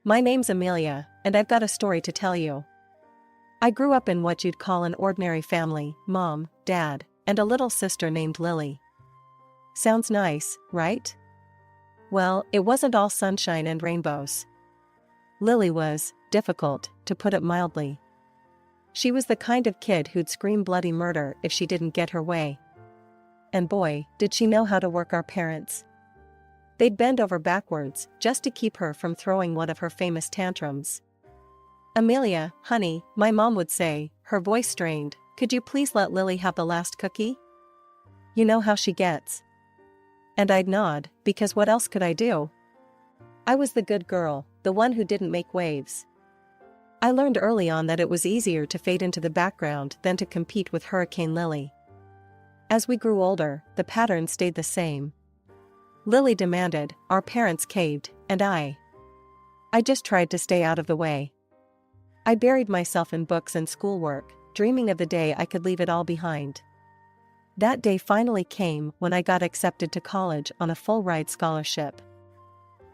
My name's Amelia, and I've got a story to tell you. I grew up in what you'd call an ordinary family: mom, dad, and a little sister named Lily. Sounds nice, right? Well, it wasn't all sunshine and rainbows. Lily was difficult, to put it mildly. She was the kind of kid who'd scream bloody murder if she didn't get her way. And boy, did she know how to work our parents. They'd bend over backwards just to keep her from throwing one of her famous tantrums. "Amelia, honey," my mom would say, her voice strained, "could you please let Lily have the last cookie? You know how she gets." And I'd nod, because what else could I do? I was the good girl, the one who didn't make waves. I learned early on that it was easier to fade into the background than to compete with Hurricane Lily. As we grew older, the pattern stayed the same. Lily demanded, our parents caved, and I just tried to stay out of the way. I buried myself in books and schoolwork, dreaming of the day I could leave it all behind. That day finally came when I got accepted to college on a full-ride scholarship.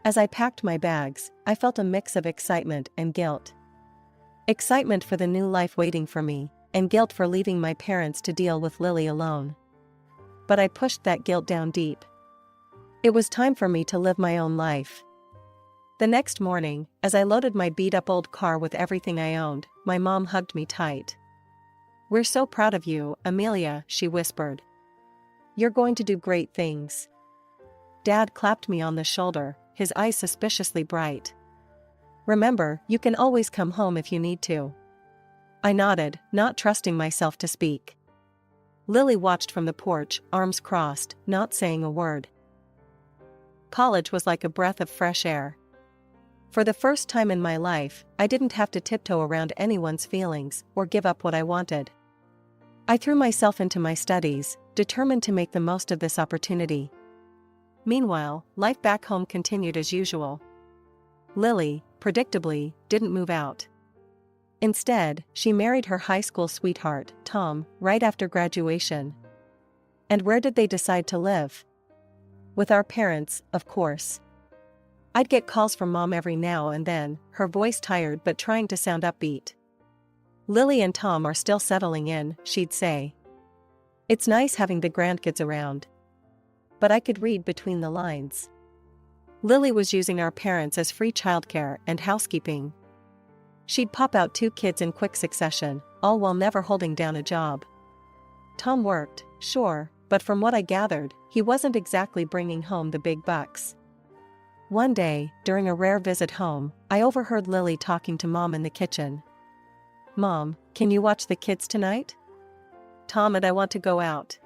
As I packed my bags, I felt a mix of excitement and guilt. Excitement for the new life waiting for me, and guilt for leaving my parents to deal with Lily alone. But I pushed that guilt down deep. It was time for me to live my own life. The next morning, as I loaded my beat-up old car with everything I owned, my mom hugged me tight. "We're so proud of you, Amelia," she whispered. "You're going to do great things." Dad clapped me on the shoulder, his eyes suspiciously bright. "Remember, you can always come home if you need to." I nodded, not trusting myself to speak. Lily watched from the porch, arms crossed, not saying a word. College was like a breath of fresh air. For the first time in my life, I didn't have to tiptoe around anyone's feelings or give up what I wanted. I threw myself into my studies, determined to make the most of this opportunity. Meanwhile, life back home continued as usual. Lily, predictably, didn't move out. Instead, she married her high school sweetheart, Tom, right after graduation. And where did they decide to live? With our parents, of course. I'd get calls from Mom every now and then, her voice tired but trying to sound upbeat. "Lily and Tom are still settling in," she'd say. "It's nice having the grandkids around." But I could read between the lines. Lily was using our parents as free childcare and housekeeping. She'd pop out 2 kids in quick succession, all while never holding down a job. Tom worked, sure, but from what I gathered, he wasn't exactly bringing home the big bucks. One day, during a rare visit home, I overheard Lily talking to Mom in the kitchen. "Mom, can you watch the kids tonight? Tom and I want to go out."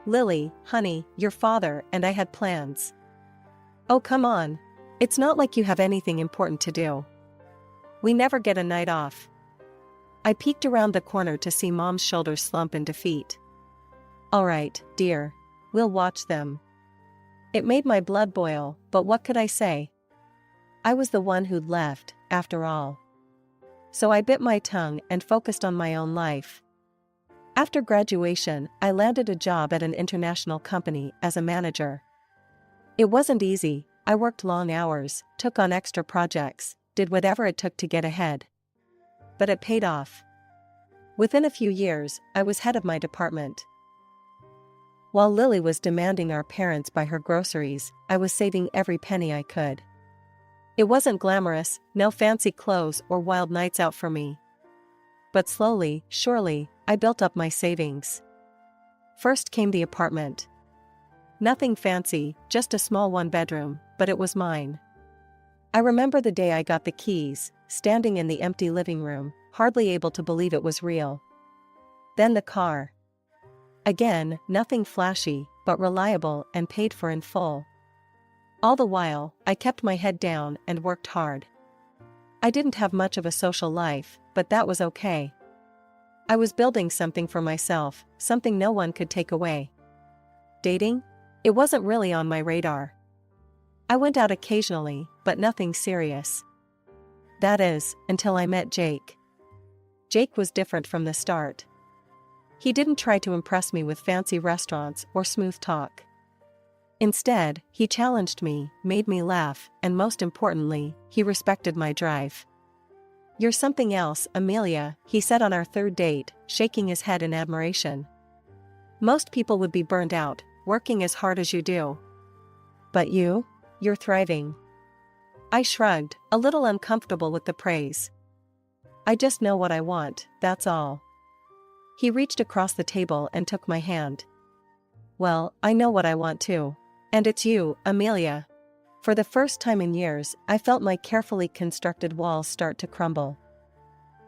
"Lily, honey, your father and I had plans." "Oh, come on. It's not like you have anything important to do. We never get a night off." I peeked around the corner to see Mom's shoulders slump in defeat. "All right, dear. We'll watch them." It made my blood boil, but what could I say? I was the one who'd left, after all. So I bit my tongue and focused on my own life. After graduation, I landed a job at an international company as a manager. It wasn't easy. I worked long hours, took on extra projects, did whatever it took to get ahead. But it paid off. Within a few years, I was head of my department. While Lily was demanding our parents buy her groceries, I was saving every penny I could. It wasn't glamorous, no fancy clothes or wild nights out for me. But slowly, surely, I built up my savings. First came the apartment. Nothing fancy, just a small 1-bedroom, but it was mine. I remember the day I got the keys, standing in the empty living room, hardly able to believe it was real. Then the car. Again, nothing flashy, but reliable and paid for in full. All the while, I kept my head down and worked hard. I didn't have much of a social life, but that was okay. I was building something for myself, something no one could take away. Dating? It wasn't really on my radar. I went out occasionally, but nothing serious. That is, until I met Jake. Jake was different from the start. He didn't try to impress me with fancy restaurants or smooth talk. Instead, he challenged me, made me laugh, and most importantly, he respected my drive. "You're something else, Amelia," he said on our third date, shaking his head in admiration. "Most people would be burned out, working as hard as you do. But you're thriving." I shrugged, a little uncomfortable with the praise. "I just know what I want, that's all." He reached across the table and took my hand. "Well, I know what I want too. And it's you, Amelia." For the first time in years, I felt my carefully constructed walls start to crumble.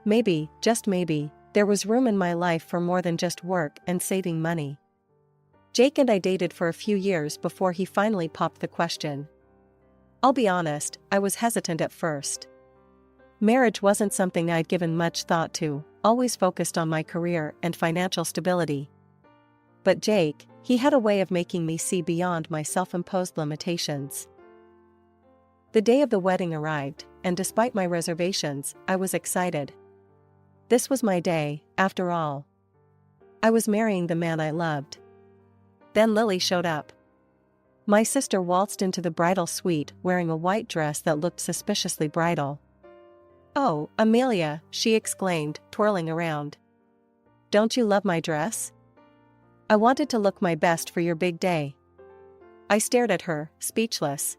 Maybe, just maybe, there was room in my life for more than just work and saving money. Jake and I dated for a few years before he finally popped the question. I'll be honest, I was hesitant at first. Marriage wasn't something I'd given much thought to, always focused on my career and financial stability. But Jake, he had a way of making me see beyond my self-imposed limitations. The day of the wedding arrived, and despite my reservations, I was excited. This was my day, after all. I was marrying the man I loved. Then Lily showed up. My sister waltzed into the bridal suite wearing a white dress that looked suspiciously bridal. "Oh, Amelia," she exclaimed, twirling around. "Don't you love my dress? I wanted to look my best for your big day." I stared at her, speechless.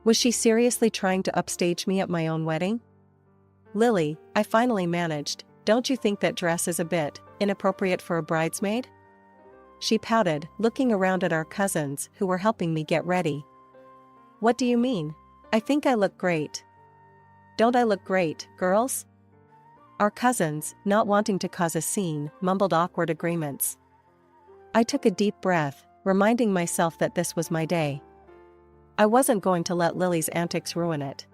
Was she seriously trying to upstage me at my own wedding? "Lily," I finally managed, "don't you think that dress is a bit inappropriate for a bridesmaid?" She pouted, looking around at our cousins who were helping me get ready. "What do you mean? I think I look great." "Don't I look great, girls?" Our cousins, not wanting to cause a scene, mumbled awkward agreements. I took a deep breath, reminding myself that this was my day. I wasn't going to let Lily's antics ruin it.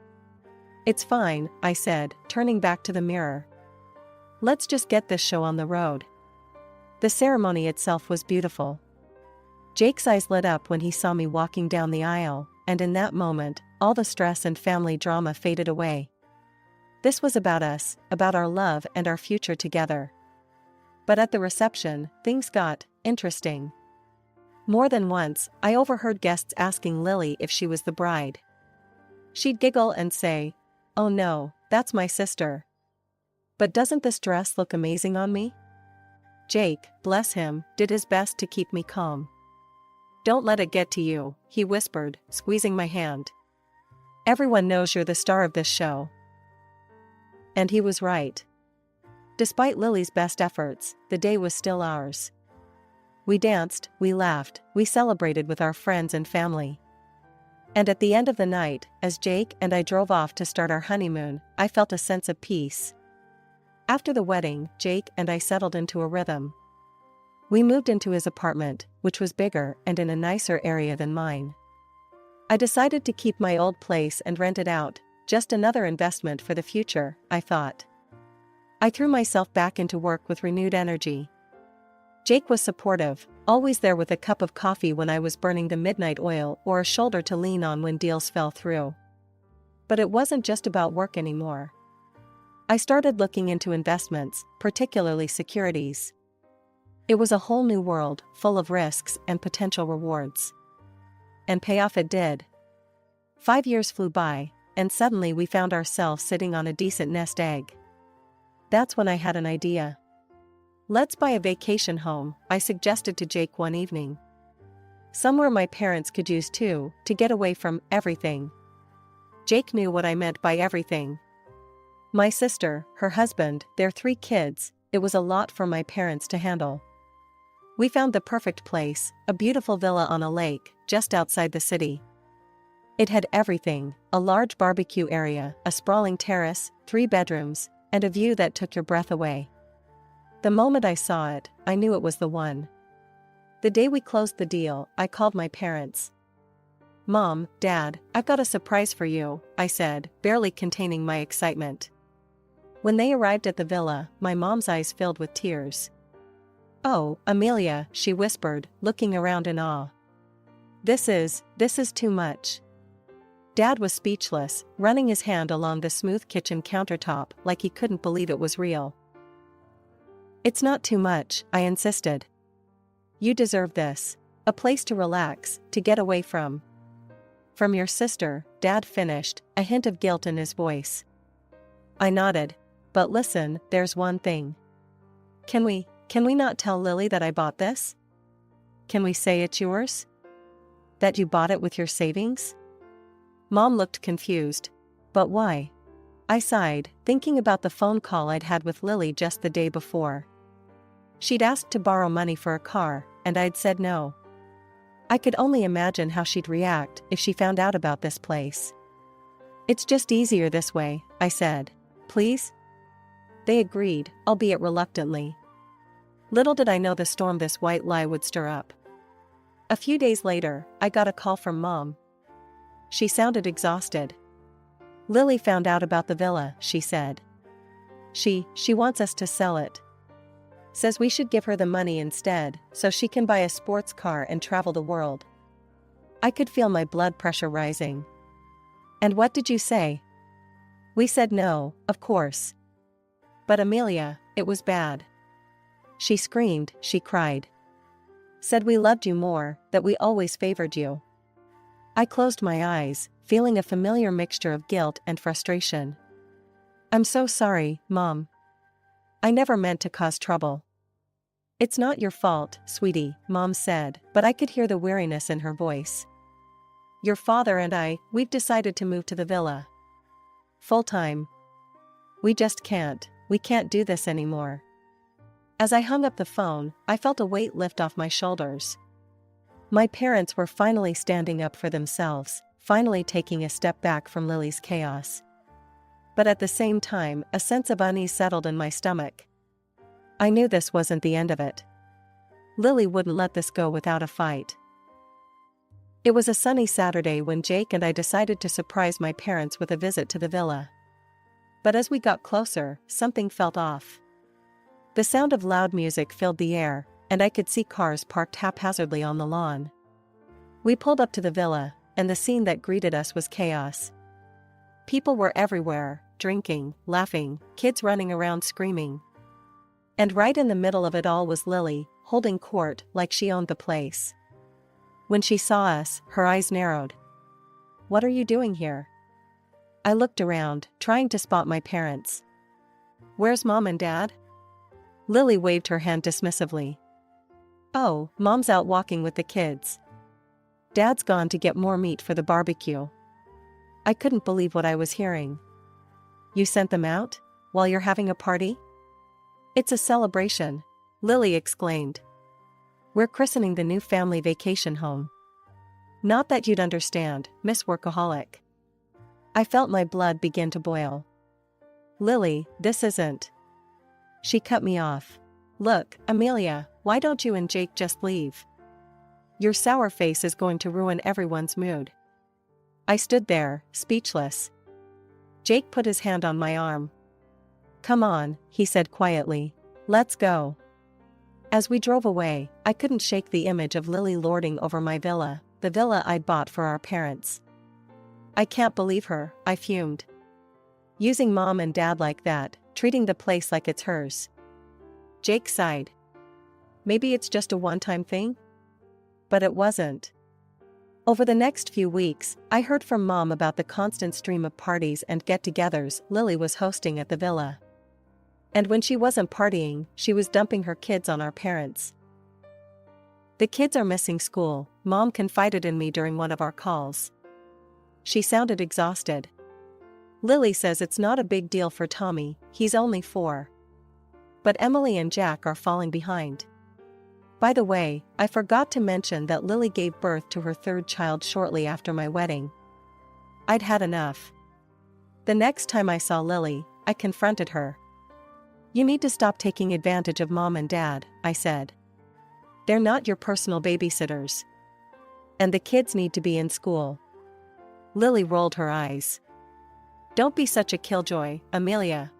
"It's fine," I said, turning back to the mirror. "Let's just get this show on the road." The ceremony itself was beautiful. Jake's eyes lit up when he saw me walking down the aisle, and in that moment, all the stress and family drama faded away. This was about us, about our love and our future together. But at the reception, things got interesting. More than once, I overheard guests asking Lily if she was the bride. She'd giggle and say, "Oh no, that's my sister. But doesn't this dress look amazing on me?" Jake, bless him, did his best to keep me calm. "Don't let it get to you," he whispered, squeezing my hand. "Everyone knows you're the star of this show." And he was right. Despite Lily's best efforts, the day was still ours. We danced, we laughed, we celebrated with our friends and family. And at the end of the night, as Jake and I drove off to start our honeymoon, I felt a sense of peace. After the wedding, Jake and I settled into a rhythm. We moved into his apartment, which was bigger and in a nicer area than mine. I decided to keep my old place and rent it out, just another investment for the future, I thought. I threw myself back into work with renewed energy. Jake was supportive, always there with a cup of coffee when I was burning the midnight oil or a shoulder to lean on when deals fell through. But it wasn't just about work anymore. I started looking into investments, particularly securities. It was a whole new world, full of risks and potential rewards. And payoff it did. 5 years flew by, and suddenly we found ourselves sitting on a decent nest egg. That's when I had an idea. "Let's buy a vacation home," I suggested to Jake one evening. "Somewhere my parents could use too, to get away from everything." Jake knew what I meant by everything. My sister, her husband, their 3 kids, it was a lot for my parents to handle. We found the perfect place, a beautiful villa on a lake, just outside the city. It had everything, a large barbecue area, a sprawling terrace, 3 bedrooms, and a view that took your breath away. The moment I saw it, I knew it was the one. The day we closed the deal, I called my parents. "Mom, Dad, I've got a surprise for you," I said, barely containing my excitement. When they arrived at the villa, my mom's eyes filled with tears. "Oh, Amelia," she whispered, looking around in awe. This is too much." Dad was speechless, running his hand along the smooth kitchen countertop like he couldn't believe it was real. "It's not too much," I insisted. "You deserve this. A place to relax, to get away from. From your sister, Dad finished, a hint of guilt in his voice. I nodded. But listen, there's one thing. Can we not tell Lily that I bought this? Can we say it's yours? That you bought it with your savings? Mom looked confused. But why? I sighed, thinking about the phone call I'd had with Lily just the day before. She'd asked to borrow money for a car, and I'd said no. I could only imagine how she'd react if she found out about this place. It's just easier this way, I said. Please? They agreed, albeit reluctantly. Little did I know the storm this white lie would stir up. A few days later, I got a call from Mom. She sounded exhausted. Lily found out about the villa, she said. She wants us to sell it. Says we should give her the money instead, so she can buy a sports car and travel the world. I could feel my blood pressure rising. And what did you say? We said no, of course. But Amelia, it was bad. She screamed, she cried. Said we loved you more, that we always favored you. I closed my eyes, feeling a familiar mixture of guilt and frustration. I'm so sorry, Mom. I never meant to cause trouble. It's not your fault, sweetie, Mom said, but I could hear the weariness in her voice. Your father and we've decided to move to the villa. Full-time. We can't do this anymore. As I hung up the phone, I felt a weight lift off my shoulders. My parents were finally standing up for themselves, finally taking a step back from Lily's chaos. But at the same time, a sense of unease settled in my stomach. I knew this wasn't the end of it. Lily wouldn't let this go without a fight. It was a sunny Saturday when Jake and I decided to surprise my parents with a visit to the villa. But as we got closer, something felt off. The sound of loud music filled the air, and I could see cars parked haphazardly on the lawn. We pulled up to the villa, and the scene that greeted us was chaos. People were everywhere, drinking, laughing, kids running around screaming. And right in the middle of it all was Lily, holding court like she owned the place. When she saw us, her eyes narrowed. What are you doing here? I looked around, trying to spot my parents. Where's Mom and Dad? Lily waved her hand dismissively. Oh, Mom's out walking with the kids. Dad's gone to get more meat for the barbecue. I couldn't believe what I was hearing. You sent them out? While you're having a party? It's a celebration, Lily exclaimed. We're christening the new family vacation home. Not that you'd understand, Miss Workaholic. I felt my blood begin to boil. Lily, this isn't. She cut me off. Look, Amelia, why don't you and Jake just leave? Your sour face is going to ruin everyone's mood. I stood there, speechless. Jake put his hand on my arm. Come on, he said quietly. Let's go. As we drove away, I couldn't shake the image of Lily lording over my villa, the villa I'd bought for our parents. I can't believe her, I fumed. Using Mom and Dad like that, treating the place like it's hers. Jake sighed. Maybe it's just a one-time thing? But it wasn't. Over the next few weeks, I heard from Mom about the constant stream of parties and get-togethers Lily was hosting at the villa. And when she wasn't partying, she was dumping her kids on our parents. The kids are missing school, Mom confided in me during one of our calls. She sounded exhausted. Lily says it's not a big deal for Tommy, he's only 4. But Emily and Jack are falling behind. By the way, I forgot to mention that Lily gave birth to her 3rd child shortly after my wedding. I'd had enough. The next time I saw Lily, I confronted her. You need to stop taking advantage of Mom and Dad, I said. They're not your personal babysitters. And the kids need to be in school. Lily rolled her eyes. Don't be such a killjoy, Amelia.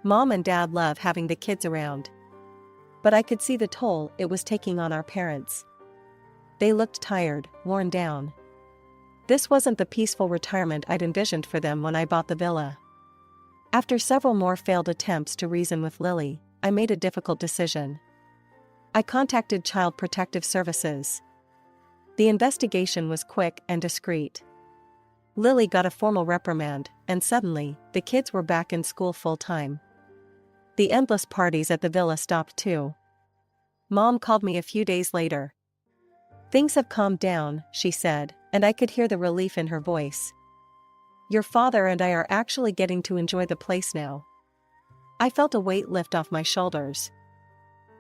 Mom and Dad love having the kids around. But I could see the toll it was taking on our parents. They looked tired, worn down. This wasn't the peaceful retirement I'd envisioned for them when I bought the villa. After several more failed attempts to reason with Lily, I made a difficult decision. I contacted Child Protective Services. The investigation was quick and discreet. Lily got a formal reprimand, and suddenly, the kids were back in school full-time. The endless parties at the villa stopped too. Mom called me a few days later. "Things have calmed down," she said, and I could hear the relief in her voice. "Your father and I are actually getting to enjoy the place now." I felt a weight lift off my shoulders.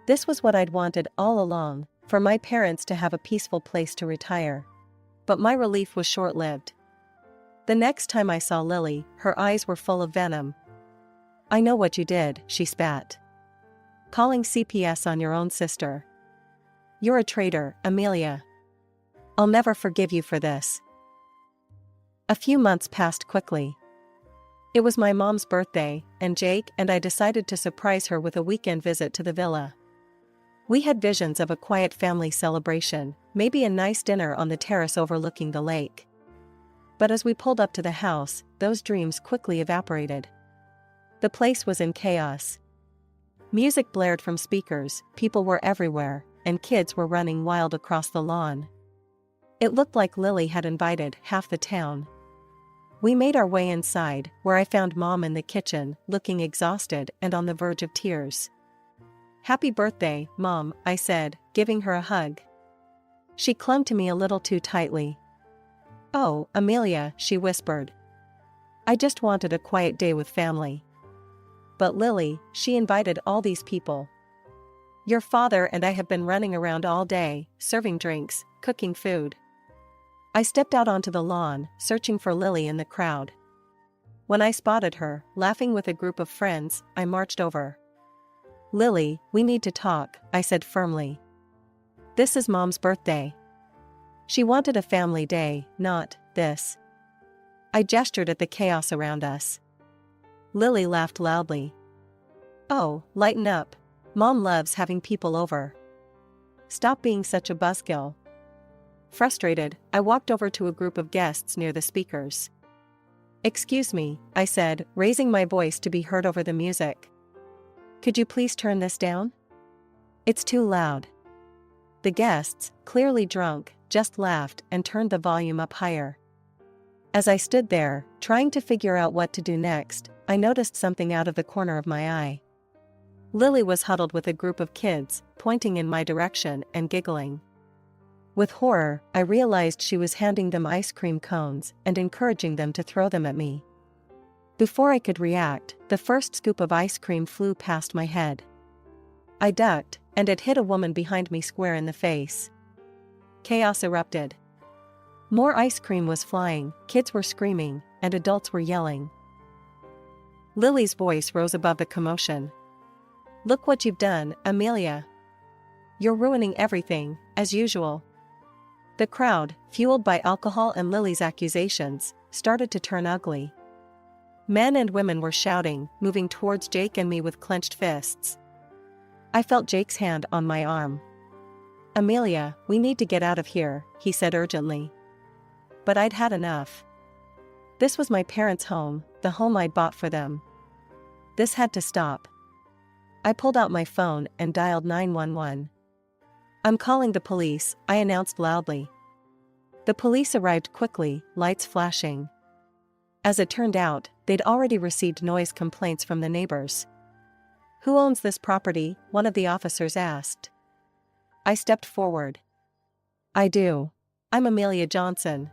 This was what I'd wanted all along, for my parents to have a peaceful place to retire. But my relief was short-lived. The next time I saw Lily, her eyes were full of venom. "I know what you did," she spat. "Calling CPS on your own sister. You're a traitor, Amelia. I'll never forgive you for this." A few months passed quickly. It was my mom's birthday, and Jake and I decided to surprise her with a weekend visit to the villa. We had visions of a quiet family celebration, maybe a nice dinner on the terrace overlooking the lake. But as we pulled up to the house, those dreams quickly evaporated. The place was in chaos. Music blared from speakers, people were everywhere, and kids were running wild across the lawn. It looked like Lily had invited half the town. We made our way inside, where I found Mom in the kitchen, looking exhausted and on the verge of tears. "Happy birthday, Mom," I said, giving her a hug. She clung to me a little too tightly. "Oh, Amelia," she whispered. "I just wanted a quiet day with family." But Lily, she invited all these people. "Your father and I have been running around all day, serving drinks, cooking food." I stepped out onto the lawn, searching for Lily in the crowd. When I spotted her, laughing with a group of friends, I marched over. "Lily, we need to talk," I said firmly. "This is Mom's birthday. She wanted a family day, not this." I gestured at the chaos around us. Lily laughed loudly. "Oh, lighten up. Mom loves having people over. Stop being such a buzzkill." Frustrated, I walked over to a group of guests near the speakers. "Excuse me," I said, raising my voice to be heard over the music. "Could you please turn this down? It's too loud." The guests, clearly drunk, just laughed and turned the volume up higher. As I stood there, trying to figure out what to do next, I noticed something out of the corner of my eye. Lily was huddled with a group of kids, pointing in my direction and giggling. With horror, I realized she was handing them ice cream cones and encouraging them to throw them at me. Before I could react, the first scoop of ice cream flew past my head. I ducked, and it hit a woman behind me square in the face. Chaos erupted. More ice cream was flying, kids were screaming, and adults were yelling. Lily's voice rose above the commotion. "Look what you've done, Amelia. You're ruining everything, as usual." The crowd, fueled by alcohol and Lily's accusations, started to turn ugly. Men and women were shouting, moving towards Jake and me with clenched fists. I felt Jake's hand on my arm. "Amelia, we need to get out of here," he said urgently. But I'd had enough. This was my parents' home, the home I'd bought for them. This had to stop. I pulled out my phone and dialed 911. "I'm calling the police," I announced loudly. The police arrived quickly, lights flashing. As it turned out, they'd already received noise complaints from the neighbors. "Who owns this property?" one of the officers asked. I stepped forward. "I do. I'm Amelia Johnson.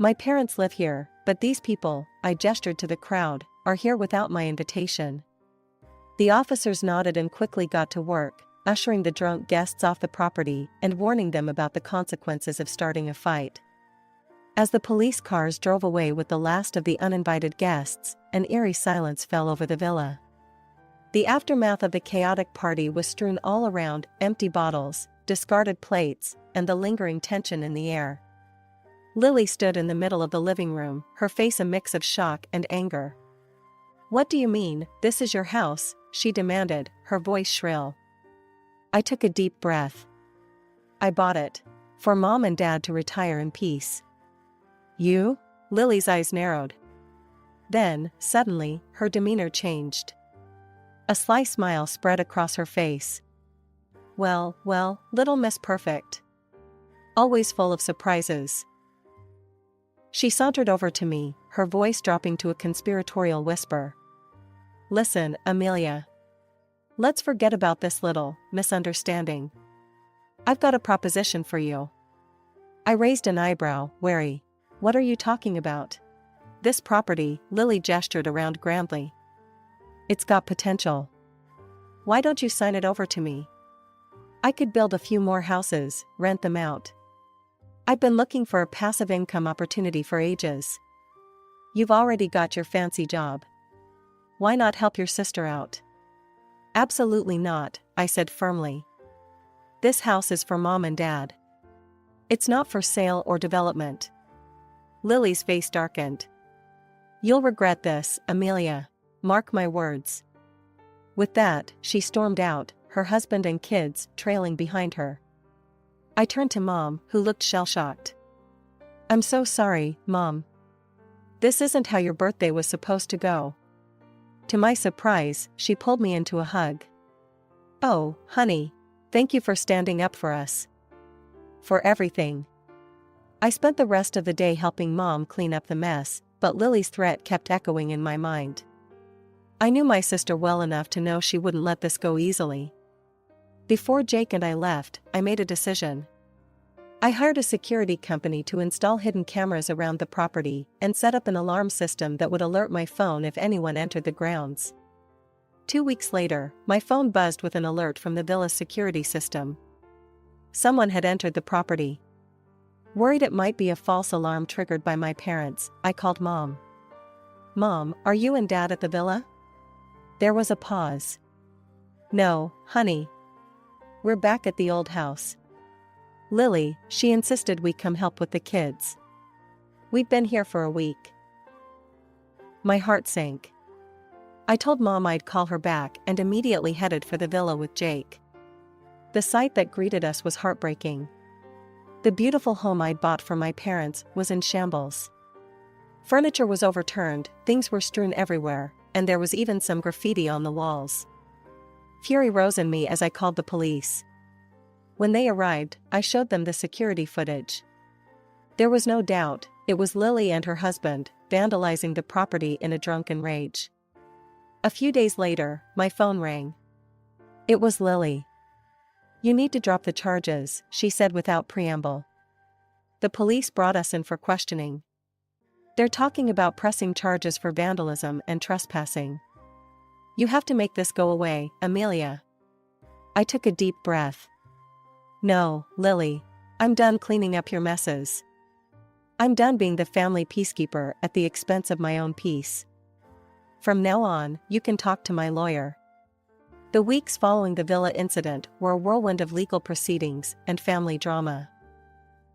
My parents live here, but these people," I gestured to the crowd, "are here without my invitation." The officers nodded and quickly got to work, ushering the drunk guests off the property and warning them about the consequences of starting a fight. As the police cars drove away with the last of the uninvited guests, an eerie silence fell over the villa. The aftermath of the chaotic party was strewn all around, empty bottles, discarded plates, and the lingering tension in the air. Lily stood in the middle of the living room, her face a mix of shock and anger. "What do you mean, this is your house?" she demanded, her voice shrill. I took a deep breath. "I bought it. For Mom and Dad to retire in peace." "You?" Lily's eyes narrowed. Then, suddenly, her demeanor changed. A sly smile spread across her face. Well, little Miss Perfect. always full of surprises. She sauntered over to me, her voice dropping to a conspiratorial whisper. Listen, Amelia. Let's forget about this little misunderstanding. I've got a proposition for you. I raised an eyebrow, wary. What are you talking about? This property, Lily gestured around grandly. It's got potential. Why don't you sign it over to me? I could build a few more houses, rent them out. I've been looking for a passive income opportunity for ages. You've already got your fancy job. Why not help your sister out? Absolutely not, I said firmly. This house is for Mom and Dad. It's not for sale or development. Lily's face darkened. You'll regret this, Amelia. Mark my words. With that, she stormed out, her husband and kids trailing behind her. I turned to Mom, who looked shell-shocked. I'm so sorry, Mom. This isn't how your birthday was supposed to go. To my surprise, she pulled me into a hug. Oh, honey. Thank you for standing up for us. For everything. I spent the rest of the day helping Mom clean up the mess, but Lily's threat kept echoing in my mind. I knew my sister well enough to know she wouldn't let this go easily. Before Jake and I left, I made a decision. I hired a security company to install hidden cameras around the property and set up an alarm system that would alert my phone if anyone entered the grounds. 2 weeks later, my phone buzzed with an alert from the villa's security system. Someone had entered the property. Worried it might be a false alarm triggered by my parents, I called Mom. Mom, are you and Dad at the villa? There was a pause. No, honey. We're back at the old house. Lily, she insisted we come help with the kids. We've been here for a week. My heart sank. I told Mom I'd call her back and immediately headed for the villa with Jake. The sight that greeted us was heartbreaking. The beautiful home I'd bought for my parents was in shambles. Furniture was overturned, things were strewn everywhere, and there was even some graffiti on the walls. Fury rose in me as I called the police. When they arrived, I showed them the security footage. There was no doubt, it was Lily and her husband, vandalizing the property in a drunken rage. A few days later, my phone rang. It was Lily. You need to drop the charges, she said without preamble. The police brought us in for questioning. They're talking about pressing charges for vandalism and trespassing. You have to make this go away, Amelia. I took a deep breath. No, Lily. I'm done cleaning up your messes. I'm done being the family peacekeeper at the expense of my own peace. From now on, you can talk to my lawyer. The weeks following the villa incident were a whirlwind of legal proceedings and family drama.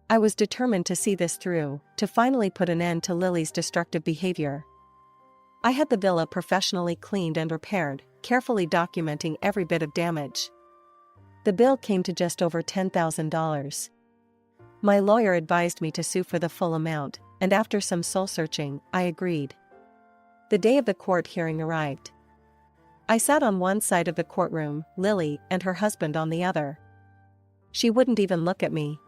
I was determined to see this through, to finally put an end to Lily's destructive behavior. I had the villa professionally cleaned and repaired, carefully documenting every bit of damage. The bill came to just over $10,000. My lawyer advised me to sue for the full amount, and after some soul-searching, I agreed. The day of the court hearing arrived. I sat on one side of the courtroom, Lily and her husband on the other. She wouldn't even look at me.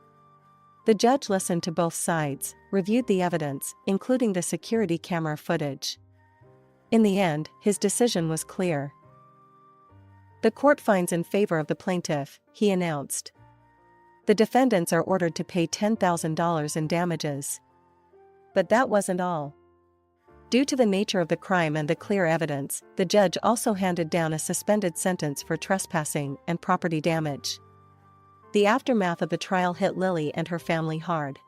The judge listened to both sides, reviewed the evidence, including the security camera footage. In the end, his decision was clear. The court finds in favor of the plaintiff, he announced. The defendants are ordered to pay $10,000 in damages. But that wasn't all. Due to the nature of the crime and the clear evidence, the judge also handed down a suspended sentence for trespassing and property damage. The aftermath of the trial hit Lily and her family hard.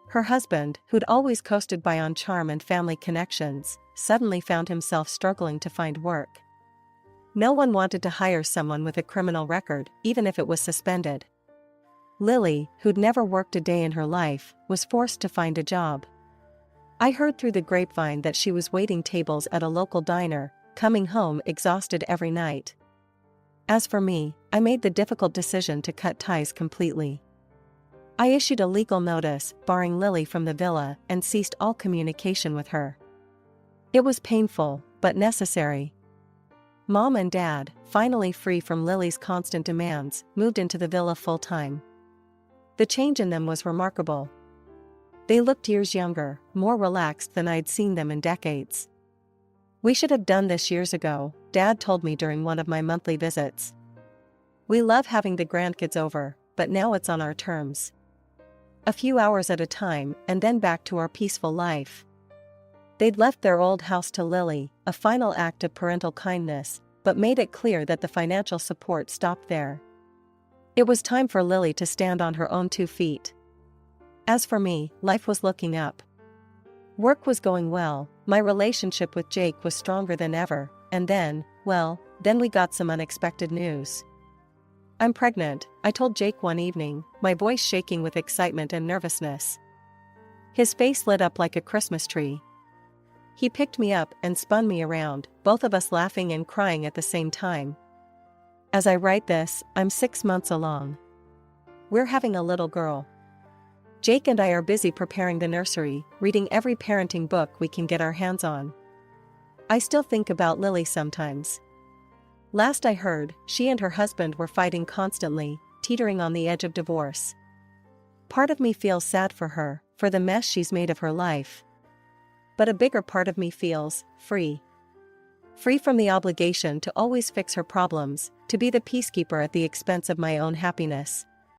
Her husband, who'd always coasted by on charm and family connections, suddenly found himself struggling to find work. No one wanted to hire someone with a criminal record, even if it was suspended. Lily, who'd never worked a day in her life, was forced to find a job. I heard through the grapevine that she was waiting tables at a local diner, coming home exhausted every night. As for me, I made the difficult decision to cut ties completely. I issued a legal notice, barring Lily from the villa, and ceased all communication with her. It was painful, but necessary. Mom and Dad, finally free from Lily's constant demands, moved into the villa full-time. The change in them was remarkable. They looked years younger, more relaxed than I'd seen them in decades. "We should have done this years ago," Dad told me during one of my monthly visits. "We love having the grandkids over, but now it's on our terms. A few hours at a time and then back to our peaceful life." They'd left their old house to Lily, a final act of parental kindness, but made it clear that the financial support stopped there. It was time for Lily to stand on her own 2 feet. As for me, life was looking up. Work was going well, my relationship with Jake was stronger than ever, and then we got some unexpected news. "I'm pregnant," I told Jake one evening, my voice shaking with excitement and nervousness. His face lit up like a Christmas tree. He picked me up and spun me around, both of us laughing and crying at the same time. As I write this, I'm 6 months along. We're having a little girl. Jake and I are busy preparing the nursery, reading every parenting book we can get our hands on. I still think about Lily sometimes. Last I heard, she and her husband were fighting constantly, teetering on the edge of divorce. Part of me feels sad for her, for the mess she's made of her life. But a bigger part of me feels free. Free from the obligation to always fix her problems, to be the peacekeeper at the expense of my own happiness.